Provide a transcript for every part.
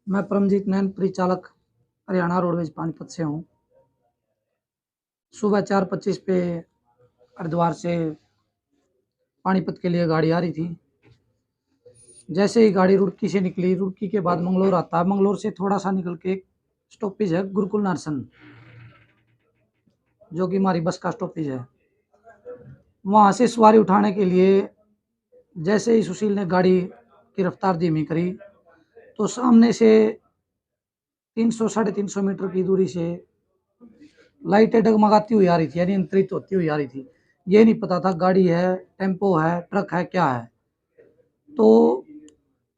मैं परमजीत नैन परिचालक हरियाणा रोडवेज पानीपत से हूँ। सुबह 4:25 पे हरिद्वार से पानीपत के लिए गाड़ी आ रही थी। जैसे ही गाड़ी रुड़की से निकली, रुड़की के बाद मंगलोर आता है, मंगलोर से थोड़ा सा निकल के एक स्टॉपेज है गुरुकुल नारसन, जो कि हमारी बस का स्टॉपेज है। वहाँ से सवारी उठाने के लिए जैसे ही सुशील ने गाड़ी की रफ्तार धीमी करी, तो सामने से 300 साढ़े 300 मीटर की दूरी से लाइटें डगमगाती हुई आ रही थी, यानी अंतरित होती हुई आ रही थी। ये नहीं पता था गाड़ी है, टेम्पो है, ट्रक है, क्या है। तो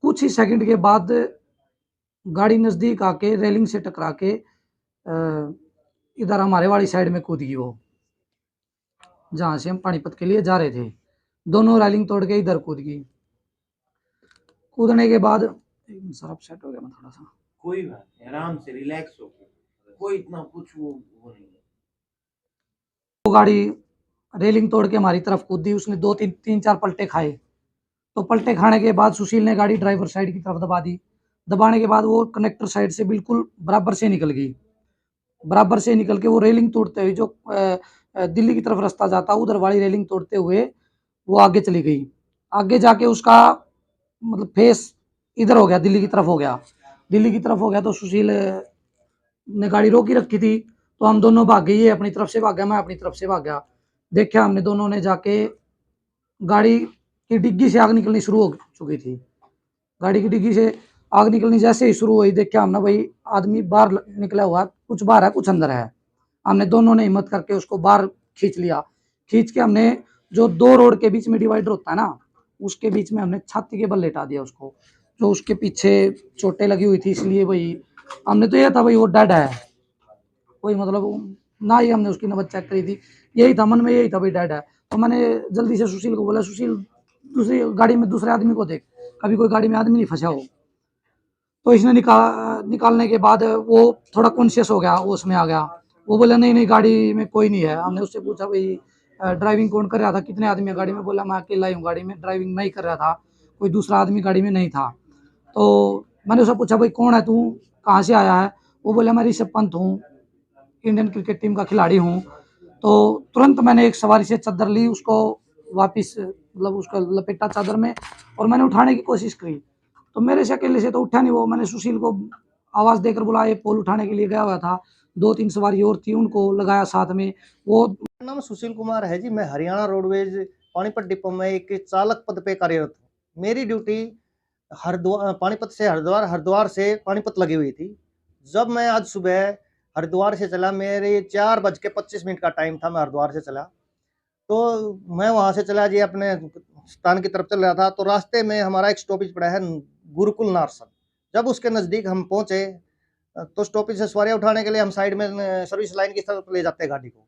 कुछ ही सेकंड के बाद गाड़ी नज़दीक आके रेलिंग से टकरा के इधर हमारे वाली साइड में कूद गई वो, जहाँ से हम पानीपत के लिए जा रहे थे। दोनों रेलिंग तोड़ के इधर कूद गई। कूदने के बाद सर अपसेट हो गया मैं थोड़ा सा। कोई बात नहीं, आराम से रिलैक्स हो, कोई इतना कुछ वो नहीं है। वो गाड़ी रेलिंग तोड़ के हमारी तरफ कूदी, उसने दो तीन तीन चार पलटे खाए। तो पलटे खाने के बाद सुशील ने गाड़ी ड्राइवर साइड की तरफ दबा दी। दबाने के बाद वो कनेक्टर साइड से बिल्कुल बराबर से निकल गई। बराबर से निकल के वो रेलिंग तोड़ते हुए, जो दिल्ली की तरफ रास्ता जाता उधर वाली रेलिंग तोड़ते हुए वो आगे चली गई। आगे जाके उसका मतलब फेस इधर हो गया, दिल्ली की तरफ हो गया। दिल्ली की तरफ हो गया तो सुशील ने गाड़ी रोकी रखी थी, तो हम दोनों भाग गए। ये अपनी तरफ से भाग गया, मैं अपनी तरफ से भाग गया। देखा हमने दोनों ने जाके, गाड़ी की डिग्गी से आग निकलनी शुरू हो चुकी थी। गाड़ी की डिग्गी से आग निकलनी जैसे ही शुरू हुई, देखा हमने भाई आदमी बाहर निकला हुआ, कुछ बाहर है कुछ अंदर है। हमने दोनों ने हिम्मत करके उसको बाहर खींच लिया। खींच के हमने जो दो रोड के बीच में डिवाइडर होता है ना, उसके बीच में हमने छाती के बल लेटा दिया उसको। जो उसके पीछे चोटें लगी हुई थी, इसलिए भाई हमने तो यह था भाई वो डेड है, कोई मतलब ना ही हमने उसकी नब्ज चेक करी थी। यही था मन में, यही था भाई डेड है। तो मैंने जल्दी से सुशील को बोला, सुशील दूसरी गाड़ी में दूसरे आदमी को देख, कभी कोई गाड़ी में आदमी नहीं फंसा हो। तो इसने निकालने के बाद वो थोड़ा कॉन्शियस हो गया, वो उसमें आ गया। वो बोला नहीं नहीं गाड़ी में कोई नहीं है। हमने उससे पूछा भाई ड्राइविंग कौन कर रहा था, कितने आदमी है गाड़ी में। बोला मैं अकेला ही हूँ गाड़ी में, ड्राइविंग नहीं कर रहा था, कोई दूसरा आदमी गाड़ी में नहीं था। तो मैंने उससे पूछा भाई कौन है तू, कहाँ से आया है। वो बोला मैं ऋषभ पंत हूँ, इंडियन क्रिकेट टीम का खिलाड़ी हूँ। तो तुरंत मैंने एक सवारी से चादर ली, उसको वापस मतलब उसका लपेटा चादर में, और मैंने उठाने की कोशिश करी। तो मेरे से अकेले से तो उठा नहीं वो। मैंने सुशील को आवाज़ देकर बुलाया, पोल उठाने के लिए गया हुआ था। दो तीन सवारी और थी, उनको लगाया साथ में। वो नाम सुशील कुमार है जी। मैं हरियाणा रोडवेज पानीपत डिपो में एक चालक पद पे कार्यरत हूँ। मेरी ड्यूटी हरिद्वार, पानीपत से हरिद्वार, हरिद्वार से पानीपत लगी हुई थी। जब मैं आज सुबह हरिद्वार से चला, मेरे 4:25 का टाइम था, मैं हरिद्वार से चला। तो मैं वहां से चला जी अपने स्थान की तरफ चल रहा था। तो रास्ते में हमारा एक स्टॉपेज पड़ा है गुरुकुल नारसन। जब उसके नजदीक हम पहुंचे, तो स्टॉपेज से सवारियां उठाने के लिए हम साइड में सर्विस लाइन की तरफ ले जाते हैं गाड़ी को।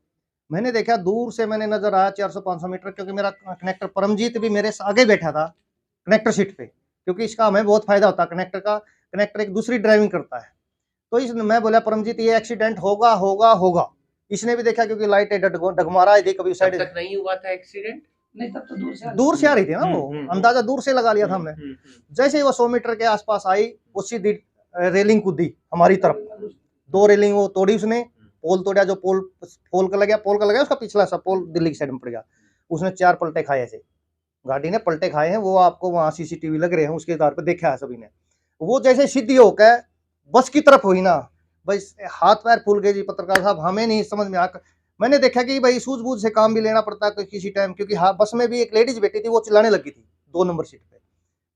मैंने देखा दूर से, मैंने नजर आया 400-500 मीटर, क्योंकि मेरा कनेक्टर परमजीत भी मेरे से आगे बैठा था कनेक्टर सीट पे, क्योंकि इसका हमें बहुत फायदा होता है कनेक्टर का। कनेक्टर एक दूसरी ड्राइविंग करता है। तो इस मैं बोला परमजीत ये एक्सीडेंट होगा होगा होगा। इसने भी देखा, क्योंकि लाइट डगमगा रही थी, कभी साइड तक नहीं हुआ था एक्सीडेंट। नहीं, तब तो दूर से आ रही थी ना वो, अंदाजा दूर से लगा लिया था हमने। जैसे ही वो 100 मीटर के आसपास आई, वो सीधी रेलिंग कूदी हमारी तरफ। दो रेलिंग वो तोड़ी उसने, पोल तोड़ा। जो पोल पोल का लगा उसका पिछला सा पोल दिल्ली की साइड में पड़ गया। उसने 4 पलटे खाए, ऐसे गाड़ी ने पलटे खाए हैं। वो आपको वहां सीसीटीवी लग रहे हैं, उसके आधार पर देखा है सभी ने। वो जैसे सीधी होकर बस की तरफ हुई ना, बस हाथ पैर फूल गए जी। पत्रकार साहब, हमें नहीं समझ में आ, मैंने देखा कि भाई सूझबूझ से काम भी लेना पड़ता है किसी टाइम, क्योंकि हाँ बस में भी एक लेडीज बैठी थी, वो चिल्लाने लगी थी 2 नंबर सीट पे।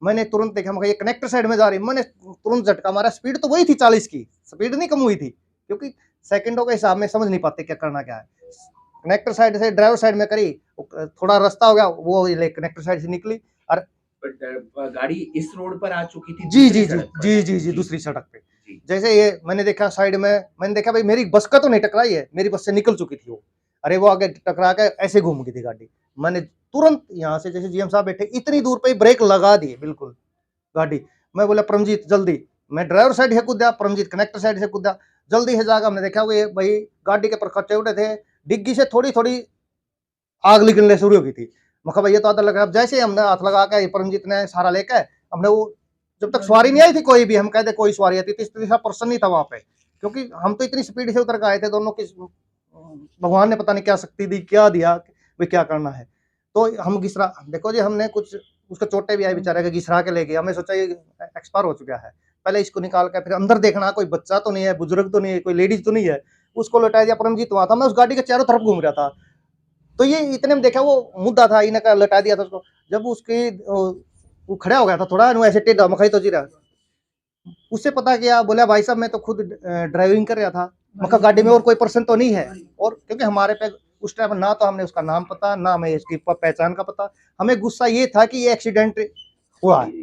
मैंने तुरंत देखा, मैं ये कनेक्टर साइड में जा रही, मैंने तुरंत झटका मारा। स्पीड तो वही थी 40 की, स्पीड नहीं कम हुई थी, क्योंकि सेकंडों के हिसाब में समझ नहीं पाते क्या करना क्या है। कनेक्टर साइड से ड्राइवर साइड में करी, थोड़ा रास्ता हो गया, वो कनेक्टर साइड से निकली। और गाड़ी इस रोड पर आ चुकी थी, जी जी जी जी जी दूसरी सड़क पे। जैसे ये मैंने देखा साइड में, मैंने देखा भाई मेरी बस का तो नहीं टकराई है, मेरी बस से निकल चुकी थी वो। अरे वो आगे टकरा के ऐसे घूम गई थी गाड़ी। मैंने तुरंत यहाँ से, जैसे जीएम साहब बैठे इतनी दूर पे ब्रेक लगा दिए बिल्कुल गाड़ी। मैं बोला परमजीत जल्दी, मैं ड्राइवर साइड से कूदा, परमजीत कनेक्टर साइड से कूदा। जल्दी से जाकर हमने देखा कि भाई गाड़ी के परखच्चे उठे थे, डिग्गी से थोड़ी थोड़ी आग निकलने शुरू हो गई थी। मैं कहा भाई ये तो आधा लग रहा है। अब जैसे हमने हाथ लगा के परमजीत ने सहारा लेकर हमने वो जब तक सवारी नहीं आई थी कोई भी, हम कहते कोई सवारी आती थी, तीसरा पर्सन नहीं था वहां पे, क्योंकि हम तो इतनी स्पीड से उतर के आए थे दोनों की, भगवान ने पता नहीं क्या शक्ति दी, क्या दिया, भाई क्या करना है। तो हम घिसरा, देखो जी हमने कुछ उसके चोटें भी आई बेचारे के, घिसरा के ले गए, हमने सोचा ये एक्सपायर हो चुका है, पहले इसको निकाल के फिर अंदर देखना कोई बच्चा तो नहीं है, बुजुर्ग तो नहीं है, कोई लेडीज तो नहीं है, उसको लौटा दिया। परमजीत वहां था, मैं उस गाड़ी के चारों तरफ घूम रहा था, तो ये इतने में देखा वो मुद्दा था, इन्हें लटा दिया था उसको। जब उसकी वो खड़ा हो गया था थोड़ा ऐसे टेढ़ा मखाई तो जी रहा, उससे पता किया, बोला भाई साहब मैं तो खुद ड्राइविंग कर रहा था, मक्का गाड़ी में और कोई पर्सन तो नहीं है। और क्योंकि हमारे पे उस टाइम ना तो हमने उसका नाम पता, ना हमें इसकी पहचान का पता, हमें गुस्सा ये था कि ये एक्सीडेंट हुआ है।